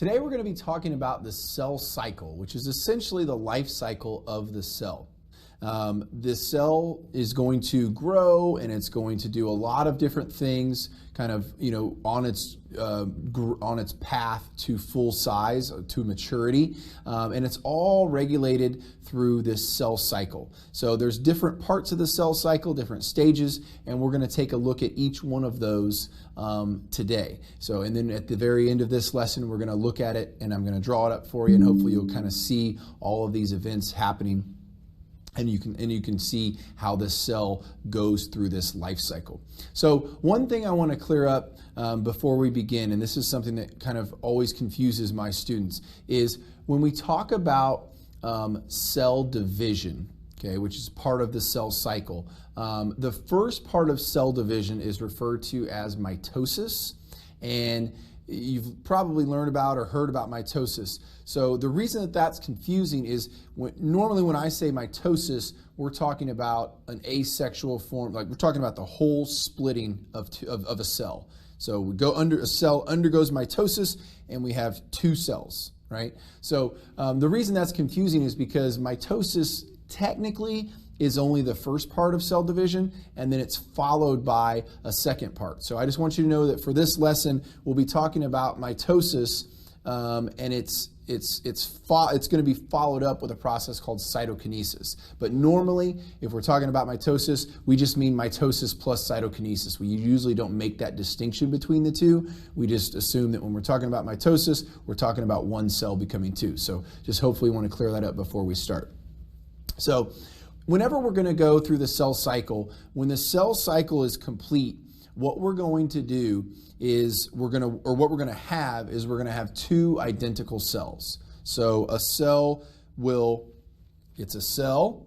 Today we're going to be talking about the cell cycle, which is essentially the life cycle of the cell. This cell is going to grow and it's going to do a lot of different things kind of, on its path to full size, to maturity, and it's all regulated through this cell cycle. So there's different parts of the cell cycle, different stages, and we're going to take a look at each one of those today. So, and then at the very end of this lesson, we're going to look at it and I'm going to draw it up for you, and hopefully you'll kind of see all of these events happening. And you can see how this cell goes through this life cycle. So one thing I want to clear up before we begin, and this is something that kind of always confuses my students, is when we talk about cell division, okay, which is part of the cell cycle, the first part of cell division is referred to as mitosis, and you've probably learned about or heard about mitosis. So the reason that that's confusing is normally when I say mitosis, we're talking about an asexual form, like we're talking about the whole splitting of a cell. So a cell undergoes mitosis and we have two cells, right? So the reason that's confusing is because mitosis technically is only the first part of cell division, and then it's followed by a second part. So I just want you to know that for this lesson, we'll be talking about mitosis, and it's going to be followed up with a process called cytokinesis. But normally, if we're talking about mitosis, we just mean mitosis plus cytokinesis. We usually don't make that distinction between the two. We just assume that when we're talking about mitosis, we're talking about one cell becoming two. So just hopefully want to clear that up before we start. So whenever we're going to go through the cell cycle, when the cell cycle is complete, what we're going to do is we're going to have two identical cells. So a cell it's a cell,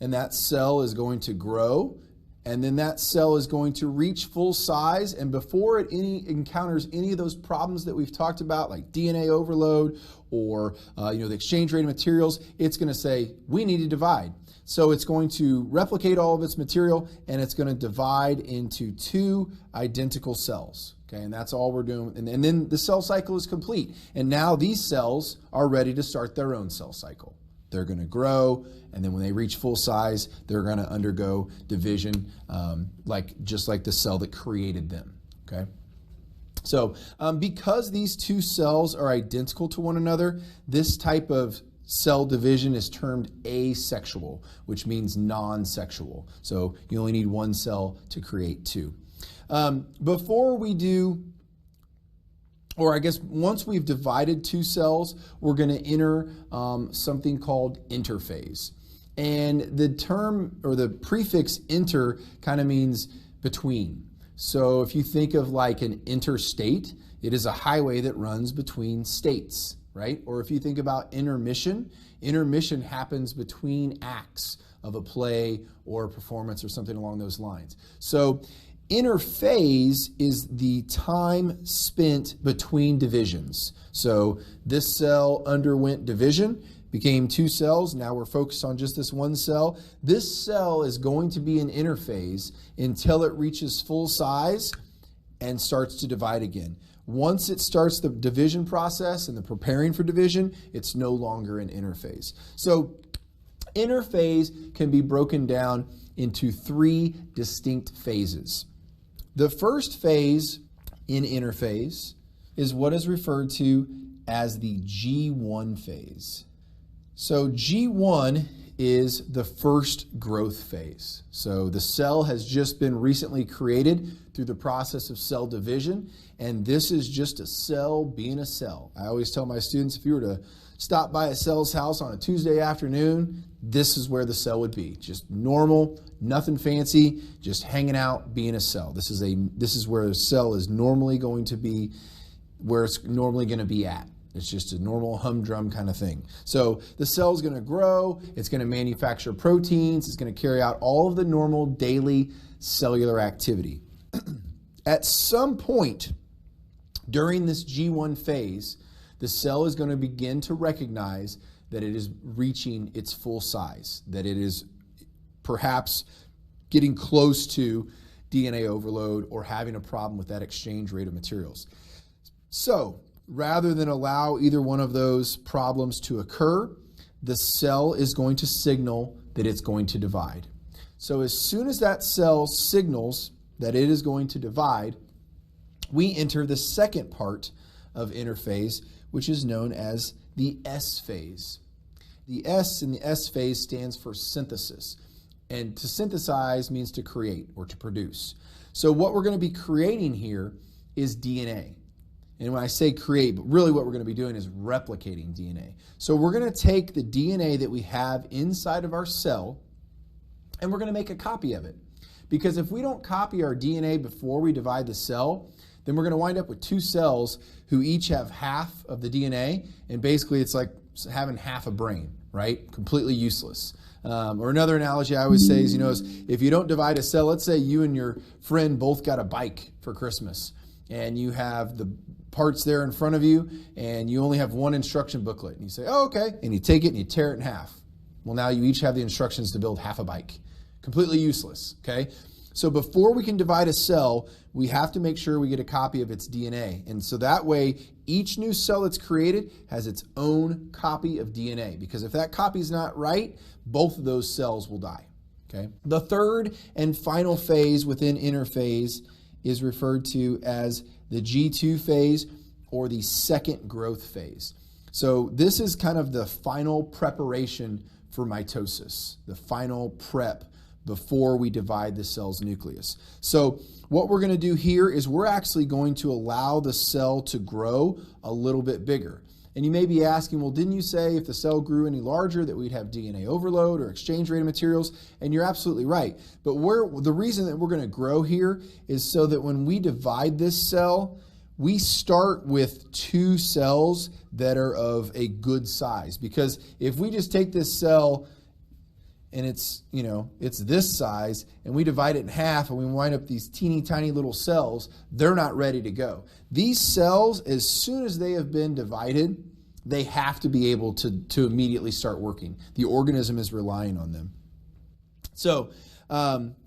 and that cell is going to grow, and then that cell is going to reach full size, and before it encounters any of those problems that we've talked about, like DNA overload or the exchange rate of materials, it's going to say, we need to divide. So it's going to replicate all of its material, and it's going to divide into two identical cells. Okay, and that's all we're doing. And then the cell cycle is complete. And now these cells are ready to start their own cell cycle. They're going to grow, and then when they reach full size, they're going to undergo division, just like the cell that created them. Okay. So because these two cells are identical to one another, this type of cell division is termed asexual, which means non-sexual. So you only need one cell to create two. Before we do, or I guess once we've divided two cells, we're going to enter something called interphase. And the term or the prefix inter kind of means between. So if you think of like an interstate, it is a highway that runs between states, right? Or if you think about intermission happens between acts of a play or a performance or something along those lines. So interphase is the time spent between divisions. So this cell underwent division, became two cells. Now we're focused on just this one cell. This cell is going to be in interphase until it reaches full size and starts to divide again. Once it starts the division process and the preparing for division, it's no longer in interphase. So interphase can be broken down into three distinct phases. The first phase in interphase is what is referred to as the G1 phase. So G1 is the first growth phase. So the cell has just been recently created through the process of cell division, and this is just a cell being a cell. I always tell my students, if you were to stop by a cell's house on a Tuesday afternoon, this is where the cell would be. Just normal, nothing fancy, just hanging out, being a cell. This is where a cell is normally going to be, where it's normally going to be at. It's just a normal humdrum kind of thing. So the cell is going to grow, it's going to manufacture proteins, it's going to carry out all of the normal daily cellular activity. At some point during this G1 phase, the cell is going to begin to recognize that it is reaching its full size, that it is perhaps getting close to DNA overload or having a problem with that exchange rate of materials. So rather than allow either one of those problems to occur, the cell is going to signal that it's going to divide. So as soon as that cell signals that it is going to divide, we enter the second part of interphase, which is known as the S phase. The S in the S phase stands for synthesis. And to synthesize means to create or to produce. So what we're going to be creating here is DNA. And when I say create, but really what we're going to be doing is replicating DNA. So we're going to take the DNA that we have inside of our cell and we're going to make a copy of it. Because if we don't copy our DNA before we divide the cell, then we're going to wind up with two cells who each have half of the DNA, and basically it's like having half a brain, right? Completely useless. Or another analogy I always say is, is if you don't divide a cell, let's say you and your friend both got a bike for Christmas, and you have the parts there in front of you, and you only have one instruction booklet. And you say, oh, okay. And you take it and you tear it in half. Well, now you each have the instructions to build half a bike. Completely useless, okay? So before we can divide a cell, we have to make sure we get a copy of its DNA. And so that way, each new cell that's created has its own copy of DNA. Because if that copy is not right, both of those cells will die, okay? The third and final phase within interphase is referred to as the G2 phase, or the second growth phase. So this is kind of the final preparation for mitosis, the final prep before we divide the cell's nucleus. So what we're going to do here is we're actually going to allow the cell to grow a little bit bigger. And you may be asking, well, didn't you say if the cell grew any larger that we'd have DNA overload or exchange rate of materials? And you're absolutely right. But the reason that we're going to grow here is so that when we divide this cell, we start with two cells that are of a good size. Because if we just take this cell and it's this size, and we divide it in half and we wind up these teeny tiny little cells, they're not ready to go. These cells, as soon as they have been divided, they have to be able to immediately start working. The organism is relying on them. So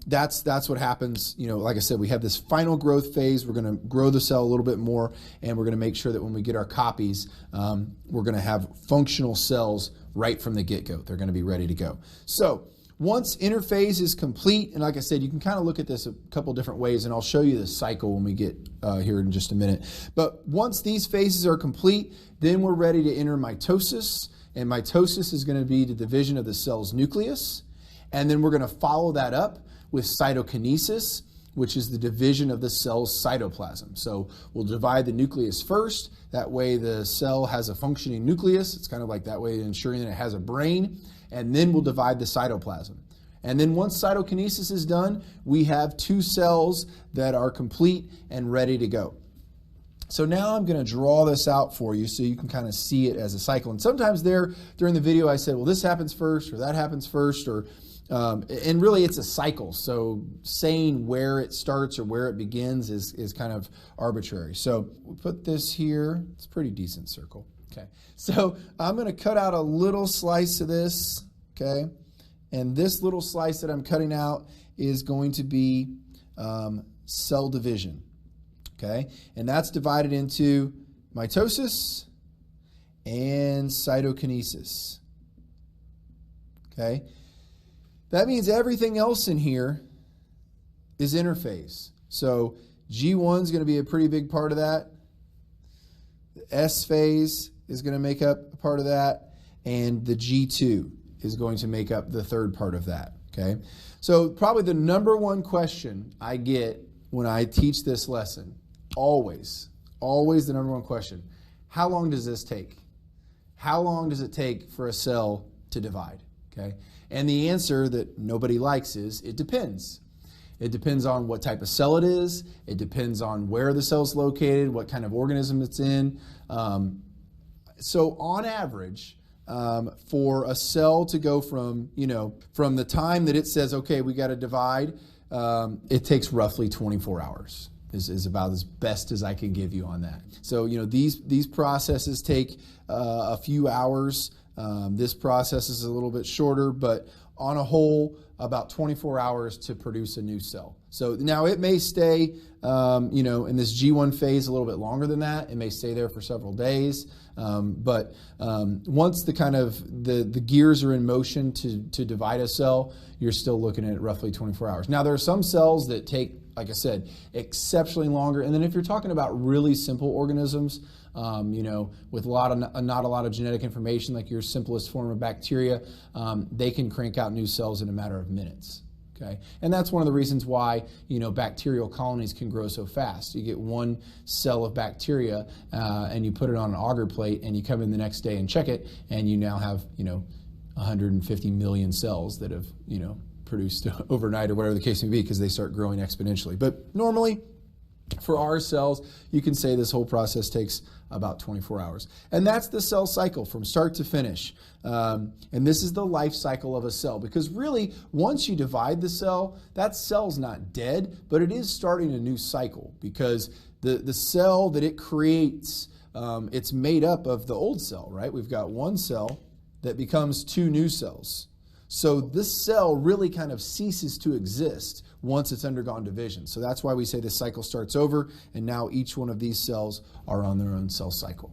that's what happens. Like I said, we have this final growth phase. We're going to grow the cell a little bit more, and we're going to make sure that when we get our copies, we're going to have functional cells right from the get-go. They're going to be ready to go. So once interphase is complete, and like I said, you can kind of look at this a couple different ways, and I'll show you the cycle when we get here in just a minute. But once these phases are complete, then we're ready to enter mitosis, and mitosis is going to be the division of the cell's nucleus. And then we're going to follow that up with cytokinesis, which is the division of the cell's cytoplasm. So we'll divide the nucleus first. That way the cell has a functioning nucleus. It's kind of like that way ensuring that it has a brain. And then we'll divide the cytoplasm. And then once cytokinesis is done, we have two cells that are complete and ready to go. So now I'm going to draw this out for you so you can kind of see it as a cycle. And sometimes during the video I said, well, this happens first or that happens first, and really it's a cycle. So saying where it starts or where it begins is kind of arbitrary. So we put this here. It's a pretty decent circle. Okay. So I'm going to cut out a little slice of this. Okay. And this little slice that I'm cutting out is going to be cell division. Okay. And that's divided into mitosis and cytokinesis. Okay. That means everything else in here is interphase. So G1 is going to be a pretty big part of that. The S phase is going to make up a part of that. And the G2 is going to make up the third part of that. Okay. So probably the number one question I get when I teach this lesson, always the number one question, how long does this take? How long does it take for a cell to divide? Okay. And the answer that nobody likes is, it depends. It depends on what type of cell it is. It depends on where the cell's located, what kind of organism it's in. So on average, for a cell to go from the time that it says, okay, we got to divide, it takes roughly 24 hours. Is about as best as I can give you on that. So these processes take a few hours. This process is a little bit shorter, but on a whole, about 24 hours to produce a new cell. So now it may stay, in this G1 phase a little bit longer than that. It may stay there for several days. But once the gears are in motion to divide a cell, you're still looking at roughly 24 hours. Now, there are some cells that take, like I said, exceptionally longer. And then if you're talking about really simple organisms, with not a lot of genetic information, like your simplest form of bacteria, they can crank out new cells in a matter of minutes. Okay, and that's one of the reasons why bacterial colonies can grow so fast. You get one cell of bacteria and you put it on an agar plate, and you come in the next day and check it, and you now have 150 million cells that have produced overnight or whatever the case may be, because they start growing exponentially. But normally, for our cells, you can say this whole process takes about 24 hours. And that's the cell cycle from start to finish. And this is the life cycle of a cell, because really, once you divide the cell, that cell's not dead, but it is starting a new cycle, because the cell that it creates, it's made up of the old cell, right? We've got one cell that becomes two new cells. So this cell really kind of ceases to exist once it's undergone division. So that's why we say the cycle starts over, and now each one of these cells are on their own cell cycle.